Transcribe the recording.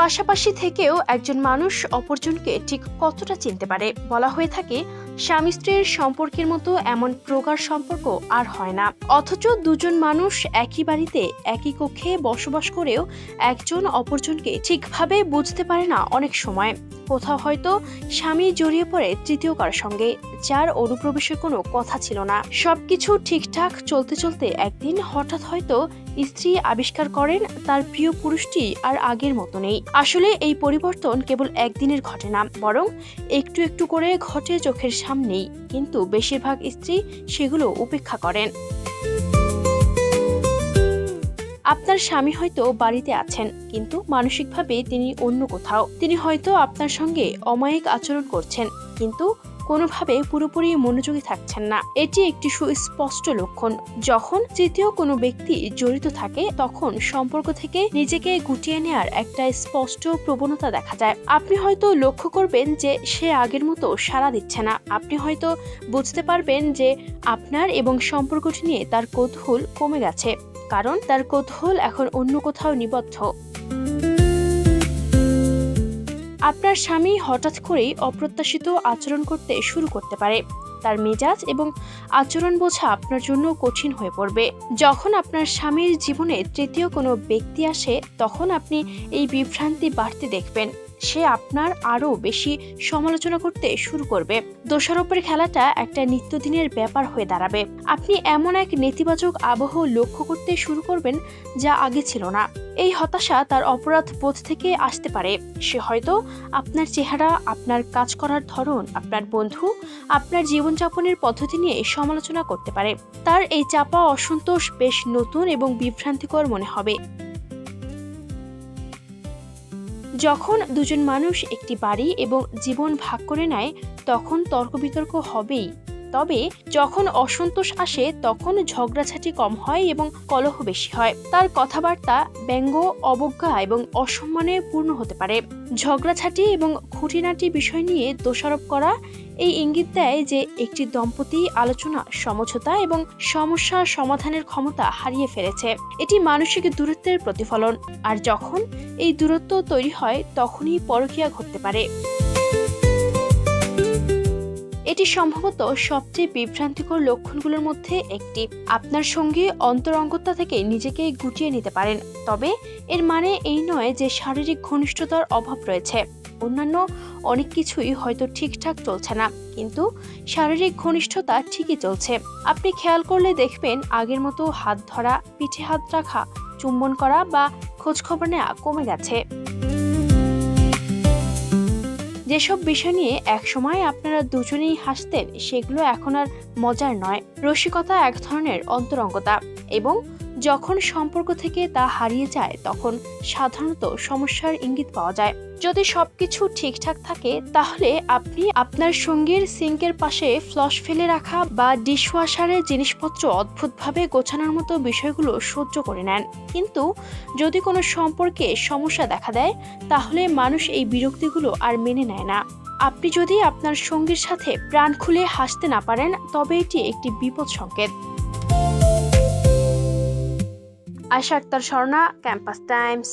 পাশাপাশি থেকেও একজন মানুষ অপরজনকে ঠিক কতটা চিনতে পারে? বলা হয়ে থাকে স্বামী স্ত্রীর সম্পর্কের মতো এমন প্রগাঢ় সম্পর্ক আর হয় না। অথচ দুজন মানুষ একই বাড়িতে একই কক্ষে বসবাস করেও একজন অপরজনকে ঠিকভাবে বুঝতে পারে না। অনেক সময় কোথাও হয়তো স্বামী জড়িয়ে পড়ে তৃতীয় কারোর সঙ্গে, যার অনুপ্রবেশের কোনো কথা ছিল না। সবকিছু ঠিকঠাক চলতে চলতে একদিন হঠাৎ হয়তো স্ত্রী আবিষ্কার করেন তার প্রিয় পুরুষটি আর আগের মতো নেই। আসলে এই পরিবর্তন কেবল একদিনের ঘটে না, বরং একটু একটু করে ঘটে চোখের সামনেই, কিন্তু বেশিরভাগ স্ত্রী সেগুলো উপেক্ষা করেন। আপনার স্বামী হয়তো বাড়িতে আছেন, কিন্তু মানসিকভাবে তিনি অন্য কোথাও। তিনি হয়তো আপনার সঙ্গে অমায়িক আচরণ করছেন, কিন্তু কোনোভাবে পুরোপুরি মনোযোগী থাকছেন না। এটি একটি সুস্পষ্ট লক্ষণ। যখন তৃতীয় কোনো ব্যক্তি জড়িত থাকে, তখন সম্পর্ক থেকে নিজেকে গুটিয়ে নেওয়ার একটা স্পষ্ট প্রবণতা দেখা যায়। আপনি হয়তো লক্ষ্য করবেন যে সে আগের মতো সাড়া দিচ্ছে না। আপনি হয়তো বুঝতে পারবেন যে আপনার এবং সম্পর্কটি নিয়ে তার কৌতূহল কমে গেছে, কারণ তার কৌতূহল এখন অন্য কোথাও নিবদ্ধ। আপনার স্বামী হঠাৎ করেই অপ্রত্যাশিত আচরণ করতে শুরু করতে পারে। তার মেজাজ এবং আচরণ বোঝা আপনার জন্য কঠিন হয়ে পড়বে। যখন আপনার স্বামীর জীবনে তৃতীয় কোনো ব্যক্তি আসে, তখন আপনি এই বিভ্রান্তি বাড়তে দেখবেন। সে আপনার আরও বেশি সমালোচনা করতে শুরু করবে। দোষারোপের খেলাটা একটা নিত্যদিনের ব্যাপার হয়ে দাঁড়াবে। আপনি এমন এক নেতিবাচক আবহ লক্ষ্য করতে শুরু করবেন যা আগে ছিল না। এই হতাশা তার অপরাধ বোধ থেকে আসতে পারে। সে হয়তো আপনার চেহারা, আপনার কাজ করার ধরন, আপনার বন্ধু, আপনার জীবনযাপনের পদ্ধতি নিয়ে সমালোচনা করতে পারে। তার এই চাপা অসন্তোষ বেশ নতুন এবং বিভ্রান্তিকর মনে হবে। যখন দুজন মানুষ একটি বাড়ি এবং জীবন ভাগ করে নেয়, তখন তর্ক বিতর্ক হবেই। তবে যখন অসন্তোষ আসে, তখন ঝগড়াঝাটি কম হয় এবং কলহ বেশি হয়। তার কথাবার্তা ব্যঙ্গ, অবজ্ঞা এবং অসম্মানে পূর্ণ হতে পারে। ঝগড়াঝাটি এবং খুঁটিনাটি বিষয় নিয়ে দোষারোপ করা এই ইঙ্গিত দেয় যে একটি দম্পতি আলোচনা, সমঝোতা এবং সমস্যা সমাধানের ক্ষমতা হারিয়ে ফেলেছে। এটি মানসিক দূরত্বের প্রতিফলন, আর যখন এই দূরত্ব তৈরি হয়, তখনই পরকীয়া ঘটতে পারে। এটি সম্ভবত সবচেয়ে বিভ্রান্তিকর লক্ষণগুলোর মধ্যে একটি। আপনার সঙ্গে অন্তরঙ্গতা থেকে নিজেকে গুটিয়ে নিতে পারেন, তবে এর মানে এই নয় যে শারীরিক ঘনিষ্ঠতার অভাব রয়েছে। অন্যান্য অনেক কিছুই হয়তো ঠিকঠাক চলছে না, কিন্তু শারীরিক ঘনিষ্ঠতা ঠিকই চলছে। আপনি খেয়াল করলে দেখবেন আগের মতো হাত ধরা, পিঠে হাত রাখা, চুম্বন করা বা খোঁজখবর নেওয়া কমে গেছে। যেসব বিষয় নিয়ে একসময় আপনারা দুজনেই হাসতেন, সেগুলো এখন আর মজার নয়। রসিকতা এক ধরনের অন্তরঙ্গতা, এবং যখন সম্পর্ক থেকে তা হারিয়ে যায়, তখন সাধারণত সমস্যার ইঙ্গিত পাওয়া যায়। যদি সবকিছু ঠিকঠাক থাকে, তাহলে আপনি আপনার সঙ্গীর সিঙ্কের পাশে ফ্লস ফেলে রাখা বা ডিশওয়াশারে জিনিসপত্র অদ্ভুতভাবে গোছানোর মতো বিষয়গুলো সহ্য করে নেন। কিন্তু যদি কোনো সম্পর্কে সমস্যা দেখা দেয়, তাহলে মানুষ এই বিরক্তিগুলো আর মেনে নেয় না। আপনি যদি আপনার সঙ্গীর সাথে প্রাণ খুলে হাসতে না পারেন, তবে এটি একটি বিপদ সংকেত। Ayesha Akter Swarna, campus Times.